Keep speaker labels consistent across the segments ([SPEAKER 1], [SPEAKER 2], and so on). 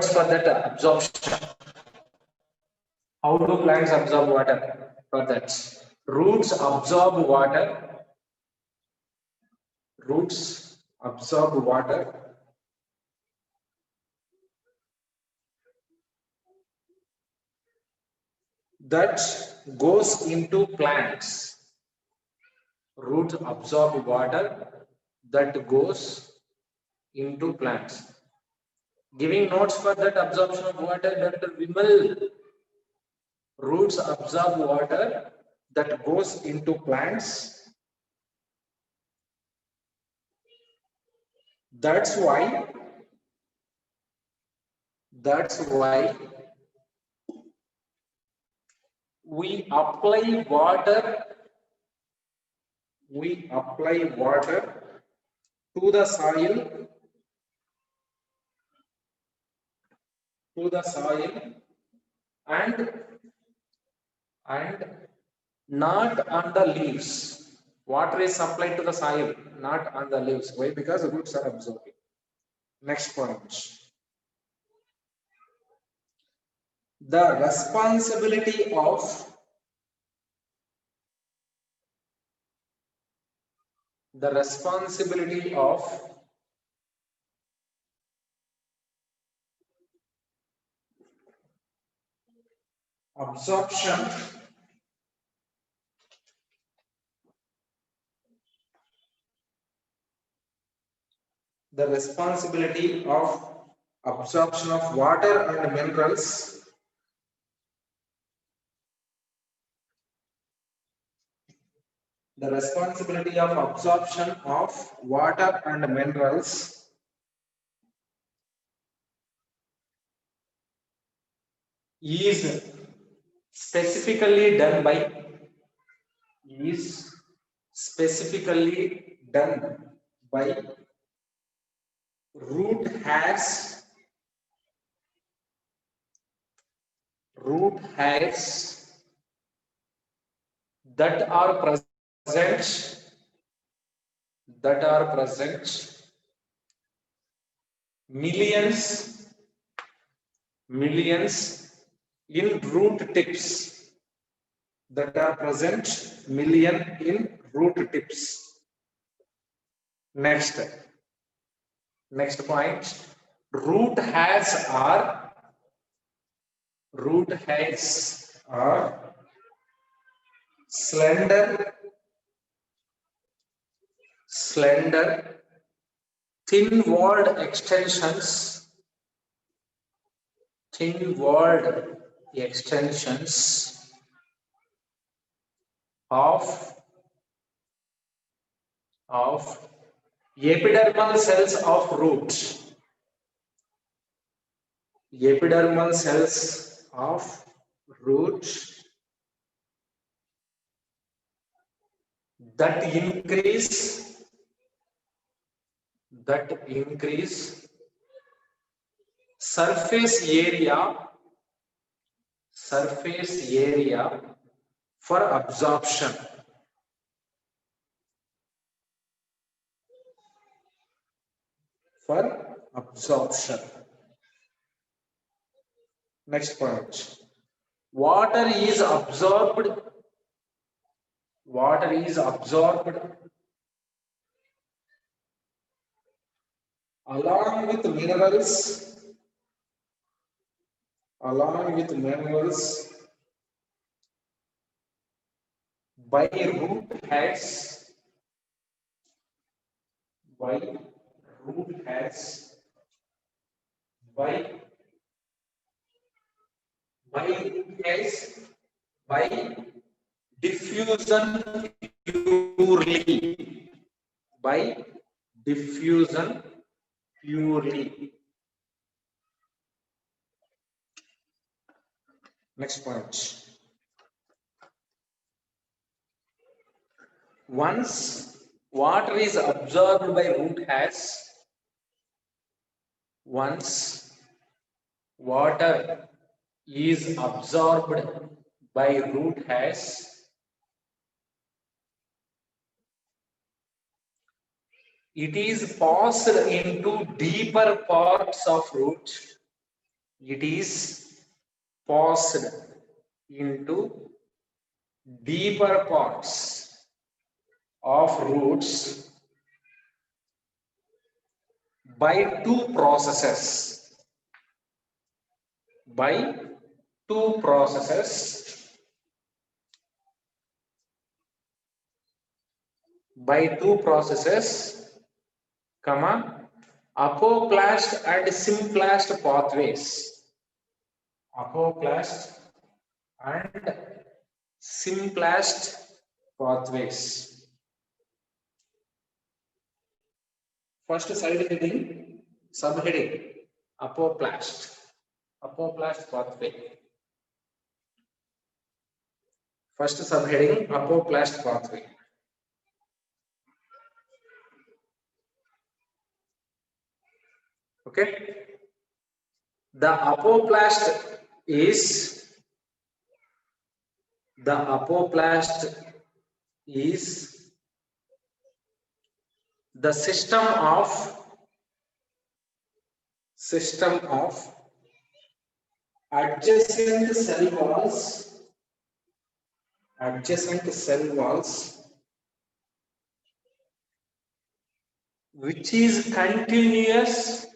[SPEAKER 1] notes for that absorption. How do plants absorb water? For that, roots absorb water. Roots absorb water that goes into plants. Roots absorb water that goes into plants. Giving notes for that absorption of water, Dr. Vimal. Roots absorb water that goes into plants. That's why we apply water to the soil and not on the leaves. Water is supplied to the soil, not on the leaves. Why? Because the roots are absorbing. Next point. The responsibility of absorption of water and minerals is specifically done by root hairs that are present millions in root tips. Next point. Root hairs are slender, thin-walled extensions of epidermal cells of root. That increase surface area for absorption. Next point. Water is absorbed along with minerals by root hairs by diffusion purely. Next point. Once water is absorbed by root hairs, it is passed into deeper parts of root it is passed into deeper parts of roots by two processes. By two processes. By two processes, comma, apoplast and symplast pathways. Apoplast and symplast pathways. First side heading, subheading, apoplast. Apoplast pathway. First subheading, apoplast pathway. Okay. The apoplast is the system of adjacent cell walls which is continuous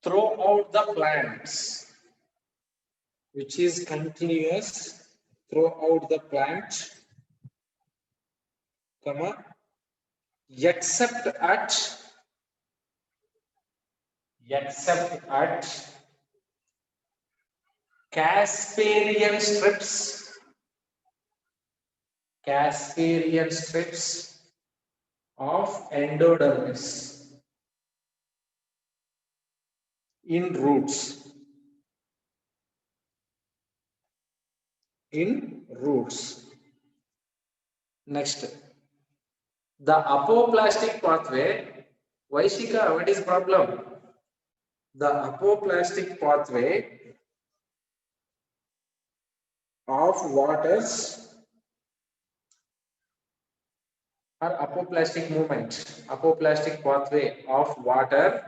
[SPEAKER 1] throughout the plants, comma, except at Casparian strips of endodermis in roots. Next, the apoplastic pathway. Vaishika, what is problem? The apoplastic pathway of waters or apoplastic movement, apoplastic pathway of water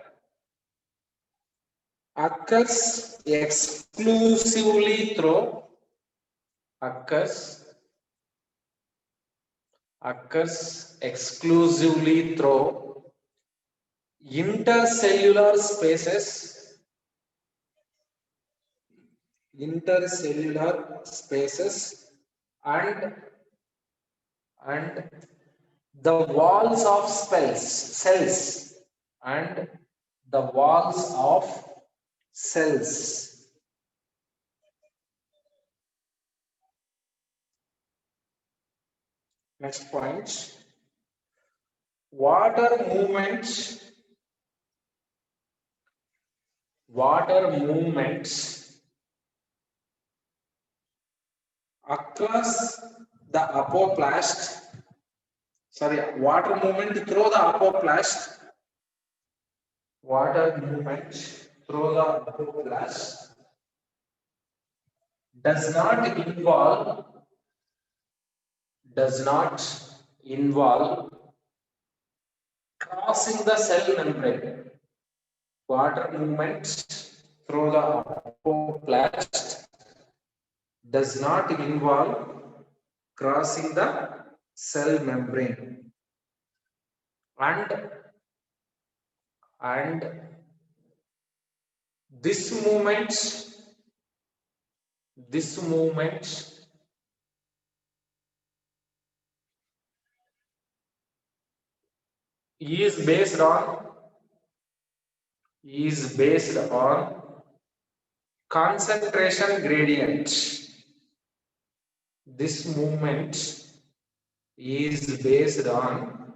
[SPEAKER 1] occurs exclusively through intercellular spaces and the walls of cells and the walls of cells. Next point, water movements across the apoplast, water movement through the apoplast, does not involve crossing the cell membrane. Water movement through the apoplast does not involve crossing the cell membrane, and this movement is based on concentration gradient. This movement is based on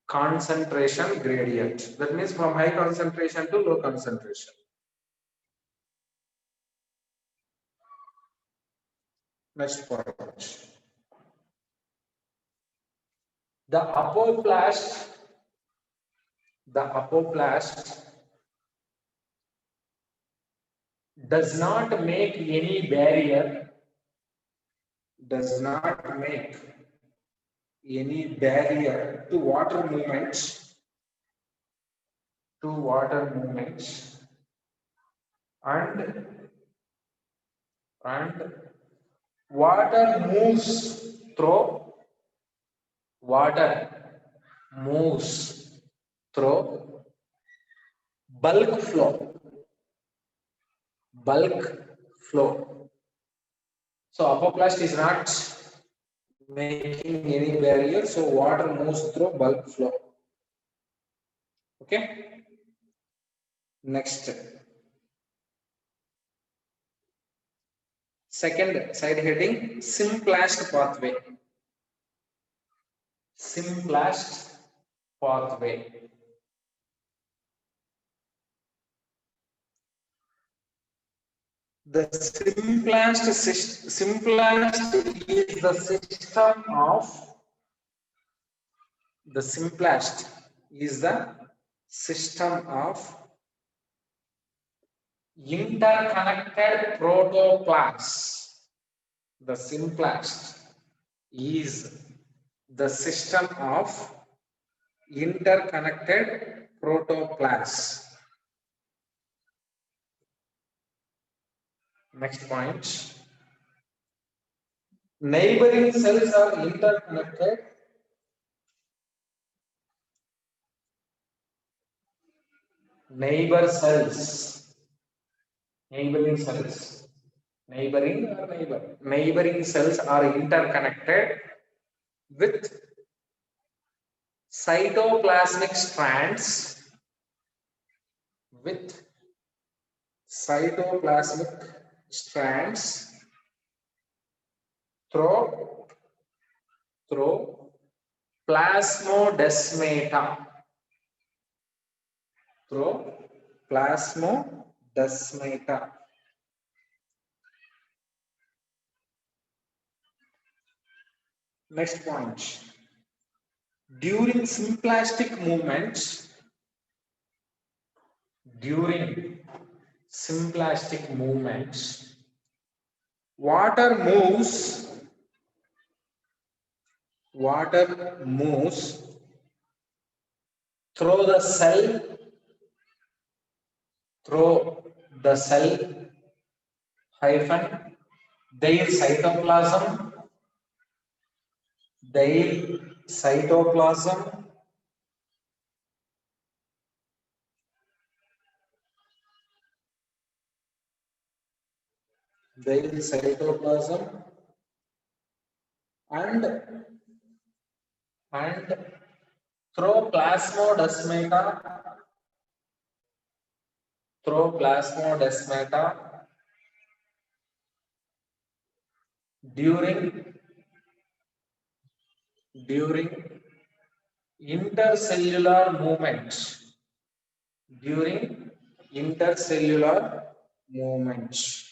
[SPEAKER 1] concentration gradient. That means from high concentration to low concentration. Next point. The apoplast does not make any barrier any barrier to water movements, and water moves through water moves through bulk flow. So apoplast is not making any barrier, so water moves through bulk flow. Okay, next, second side heading, simplest pathway. The simplest is the system of interconnected protoplasts. The simplest is the system of interconnected protoplasts. Next point. Neighboring cells are interconnected. Neighboring cells are interconnected with cytoplasmic strands through plasmodesmata. Next point. During symplastic movements, water moves through the cell hyphen their cytoplasm and through plasmodesmata during intercellular movements.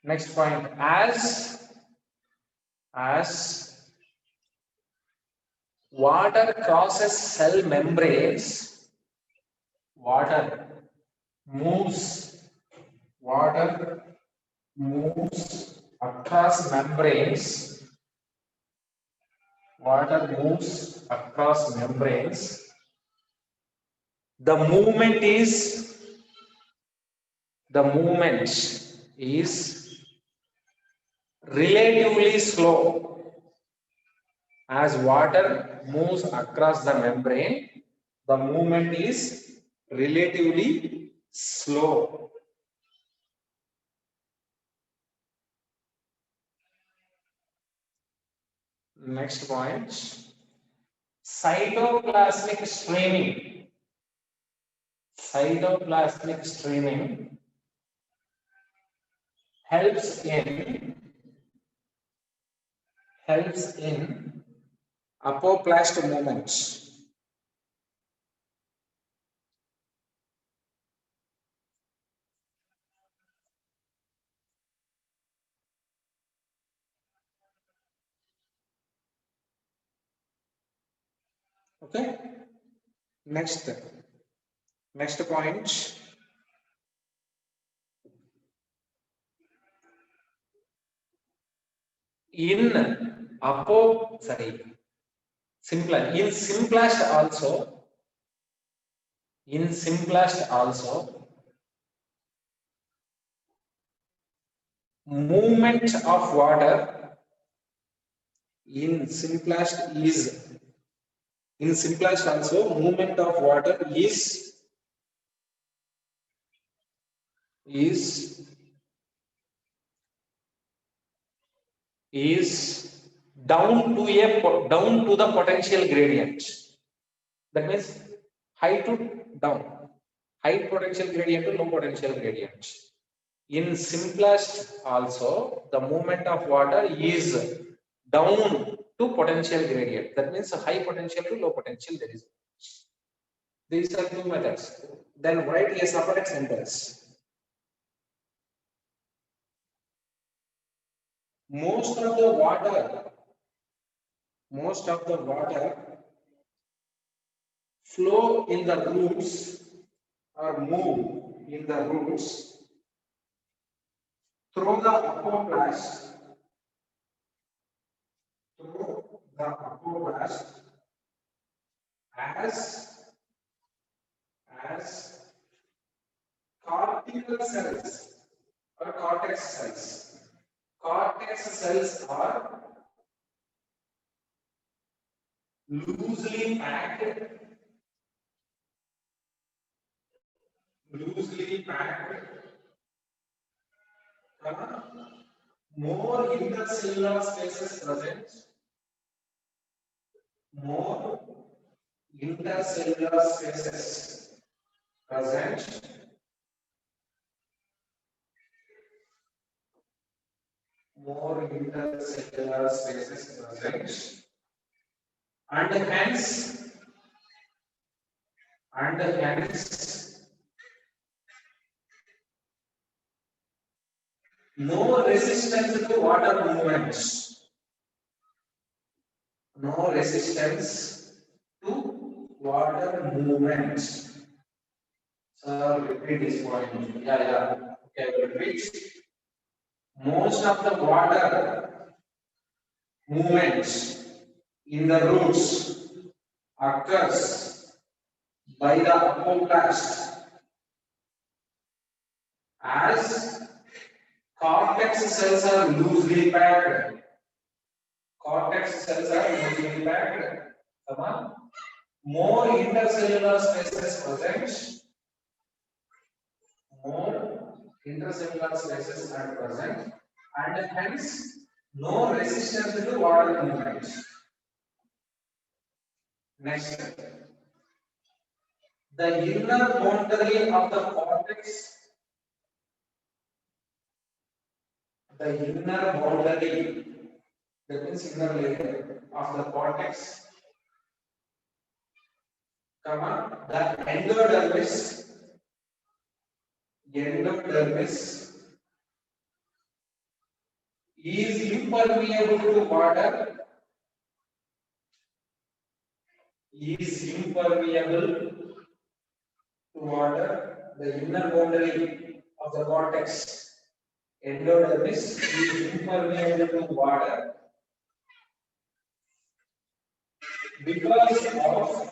[SPEAKER 1] Next point. As water crosses cell membranes, water moves across membranes. The movement is relatively slow. As water moves across the membrane, the movement is relatively slow. Next point. Cytoplasmic streaming helps in apoplast movements. Okay, next point. In in simplest also movement of water in simplest also movement of water is down to the potential gradient. That means high to down, high potential gradient to low potential gradient. In simplest also the movement of water is down to potential gradient. That means high potential to low potential there is. These are two methods. Then write a separate sentence. Most of the water flow in the roots or move in the roots through the apoplast as cortical cells or cortex cells. Cortex cells are loosely packed more intercellular spaces present, more intercellular spaces present, and hence no resistance to water movements. No resistance to water movements. So repeat this point. Yeah. Okay, repeat. Most of the water movements in the roots occurs by the apoplast as cortex cells are loosely packed. More intercellular spaces present. And hence no resistance to water movement. Next, the inner boundary of the cortex. The inner boundary, that means inner layer of the cortex, the endodermis is impermeable to water. The inner boundary of the cortex, endodermis, is impermeable to water because of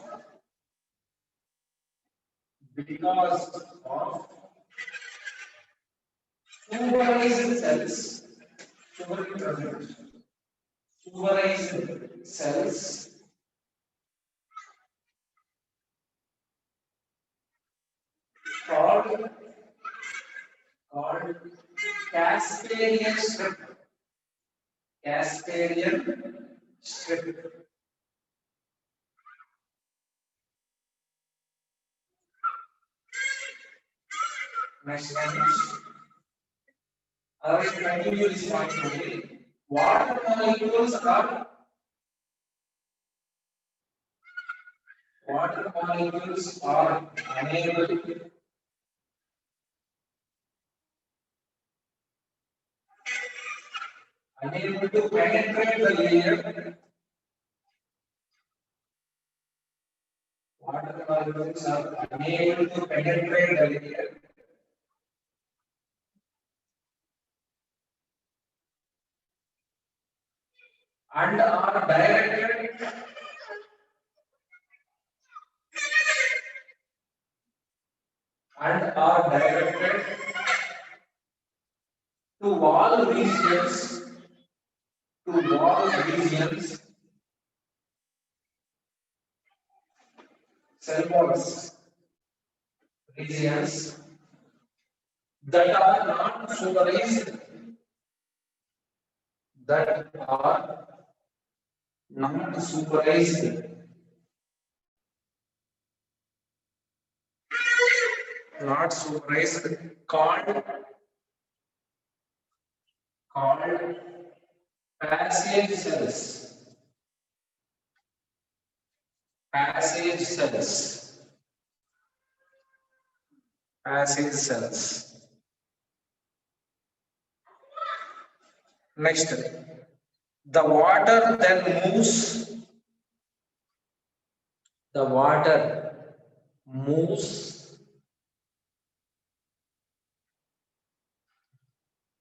[SPEAKER 1] tuberized cells called Casparian strip. Next one. I will continue this point only. Water molecules are unable to penetrate the layer. Water molecules are unable to penetrate the layer and are directed to all regions to all regions cell walls regions that are not supervised that are not supervised not supervised called passage cells passage cells passage cells. Next, the water then moves. The water moves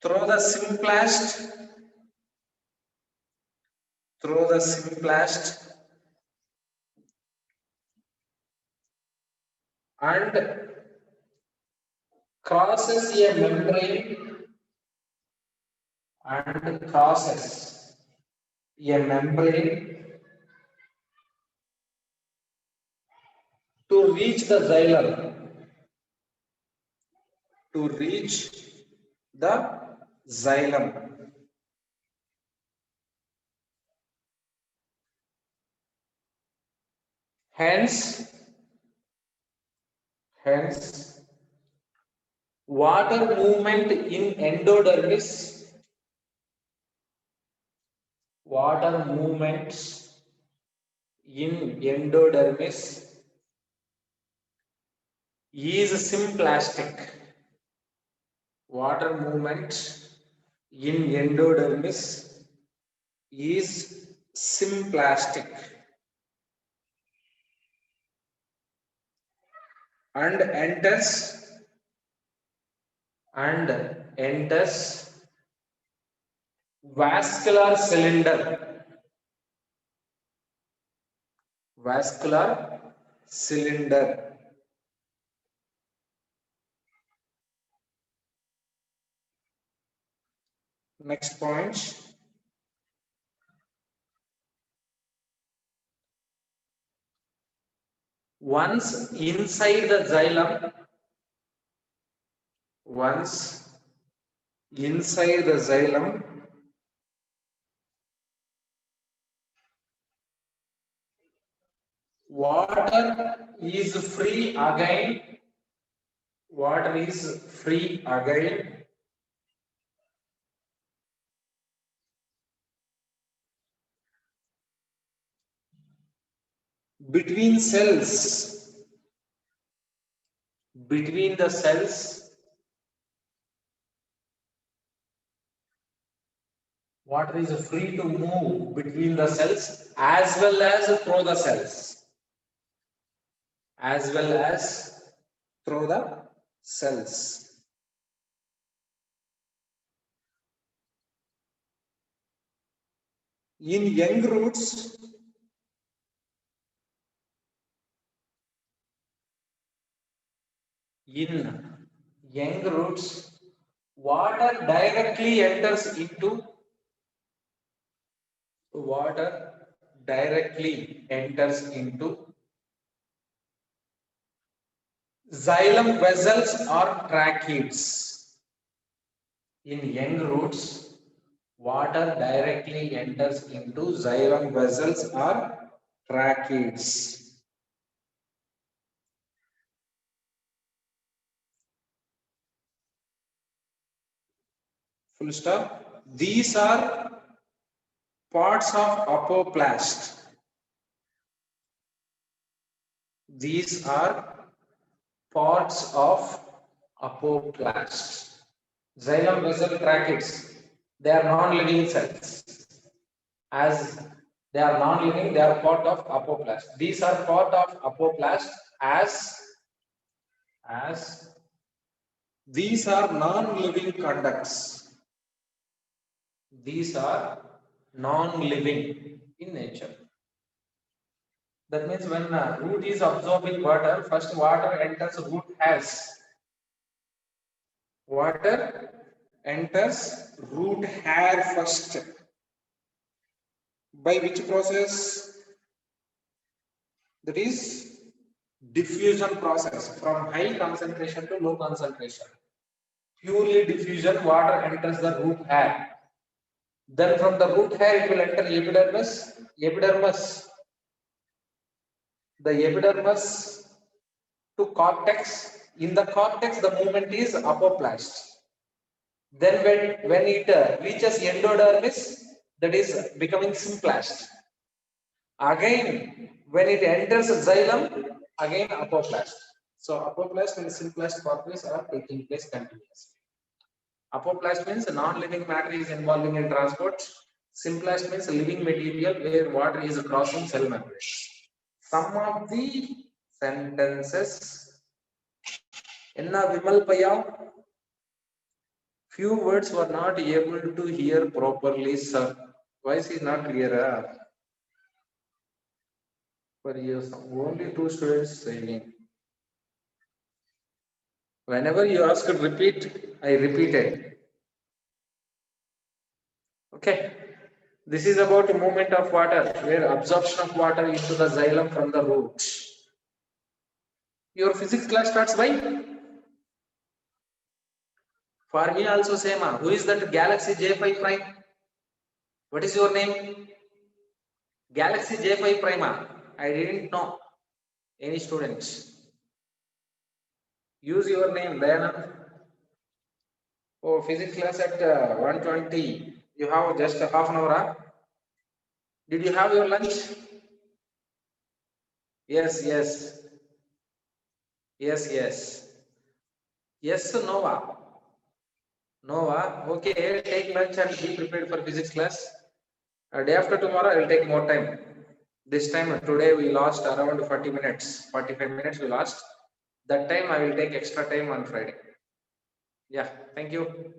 [SPEAKER 1] through the simplest and crosses a membrane and crosses a membrane to reach the xylem to reach the xylem. Hence water movement in endodermis water movements in endodermis is symplastic. Water movement in endodermis is symplastic and enters vascular cylinder. Next point. Once inside the xylem, water is free again. Between the cells, water is free to move between the cells as well as through the cells. In young roots, water directly enters into xylem vessels or tracheids. In young roots, water directly enters into xylem vessels or tracheids. Full stop. These are parts of apoplast. Xylem vessel tracheids, they are non-living cells. As they are non-living, they are part of apoplast. These are part of apoplast as these are non-living conducts. non-living in nature. That means when root is absorbing water, first water enters root has. Water enters root hair first. By which process? That is diffusion process from high concentration to low concentration. Purely diffusion, water enters the root hair. Then from the root hair it will enter epidermis. The epidermis to cortex. In the cortex, the movement is apoplast. Then when it reaches endodermis, that is becoming symplast. Again, when it enters xylem, again apoplast. So apoplast and symplast pathways are taking place continuously. Apoplast means non-living matter is involving in transport. Symplast means living material where water is crossing cell membranes. Some of the sentences. Enna Vimal Paya. Few words were not able to hear properly, sir. Voice is not clear. For years, only 2 students saying. Whenever you ask to repeat, I repeated. Okay. This is about the movement of water, where absorption of water into the xylem from the roots. Your physics class starts by? For me also same. Who is that Galaxy J5 Prime? What is your name? Galaxy J5 Prime. I didn't know. Any students? Use your name, Diana. Oh, physics class at 1:20. You have just half an hour. Did you have your lunch? Yes. Yes, Nova. Okay, take lunch and be prepared for physics class. Day after tomorrow, I will take more time. This time, today we lost around 40 minutes. 45 minutes we lost. That time I will take extra time on Friday. Yeah, thank you.